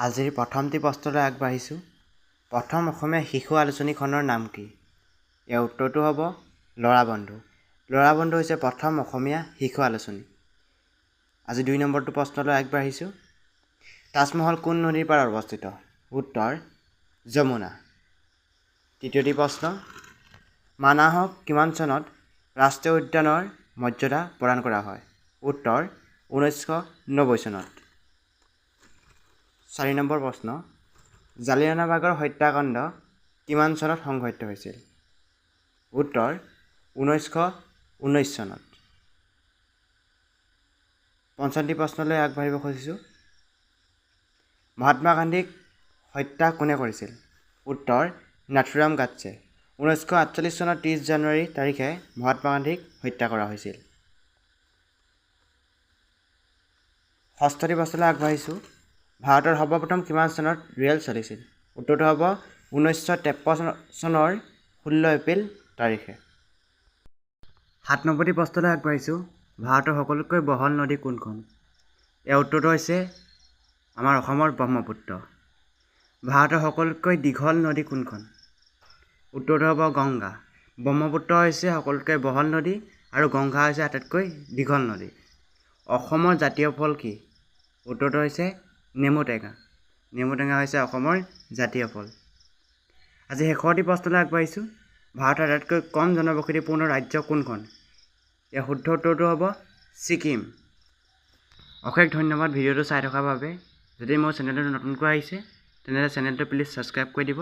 আজিৰ প্ৰথমটি প্ৰশ্নলৈ আগবাঢ়িছোঁ। প্ৰথম অসমীয়া শিশু আলোচনীখনৰ নাম কি? ইয়াৰ উত্তৰটো হ'ব ল'ৰা বন্ধু। ল'ৰা বন্ধু হৈছে প্ৰথম অসমীয়া শিশু আলোচনী। আজি 2 নম্বৰটো প্ৰশ্নলৈ আগবাঢ়িছোঁ। তাজমহল কোন নদীৰ পাৰত অৱস্থিত? উত্তৰ যমুনা। তৃতীয়টি প্ৰশ্ন, মানাহক কিমান চনত ৰাষ্ট্ৰীয় উদ্যানৰ মৰ্যাদা প্ৰদান কৰা হয়? উত্তৰ 1990 চনত। 4 নম্বৰ প্ৰশ্ন, জালিয়ানাবাগৰ হত্যাকাণ্ড কিমান চনত সংঘটিত হৈছিল? উত্তৰ 1919 চনত। পঞ্চমটি প্ৰশ্নলৈ আগবাঢ়িব খুজিছোঁ। মহাত্মা গান্ধীক হত্যা কোনে কৰিছিল? উত্তৰ নাথুৰাম গাডছে। 1948 চনৰ 30 জানুৱাৰী তাৰিখে মহাত্মা গান্ধীক হত্যা কৰা হৈছিল। ষষ্ঠটি প্ৰশ্নলৈ আগবাঢ়িছোঁ। ভাৰতৰ সৰ্বপ্ৰথম কিমান চনত ৰেল চলিছিল? উত্তৰটো হ'ব 1953 চনৰ 16 এপ্ৰিল তাৰিখে। 7 নম্বৰটি প্ৰশ্নলৈ আগবাঢ়িছোঁ। ভাৰতৰ সকলোতকৈ বহল নদী কোনখন? ইয়াৰ উত্তৰটো হৈছে আমাৰ অসমৰ ব্ৰহ্মপুত্ৰ। ভাৰতৰ সকলোতকৈ দীঘল নদী কোনখন? উত্তৰটো হ'ব গংগা। ব্ৰহ্মপুত্ৰ হৈছে সকলোতকৈ বহল নদী আৰু গংগা হৈছে আটাইতকৈ দীঘল নদী। অসমৰ জাতীয় ফল কি? উত্তৰটো হৈছে নেমু টেঙা। নেমু টেঙা হৈছে অসমৰ জাতীয় ফল। আজি শেষৰটি প্ৰশ্নলৈ আগবাঢ়িছোঁ। ভাৰতৰ আটাইতকৈ কম জনবসতিপূৰ্ণ ৰাজ্য কোনখন? ইয়াৰ শুদ্ধ উত্তৰটো হ'ব ছিকিম। অশেষ ধন্যবাদ ভিডিঅ'টো চাই থকাৰ বাবে। যদি মোৰ চেনেলটো নতুনকৈ আহিছে তেনেহ'লে চেনেলটো প্লিজ ছাবস্ক্ৰাইব কৰি দিব।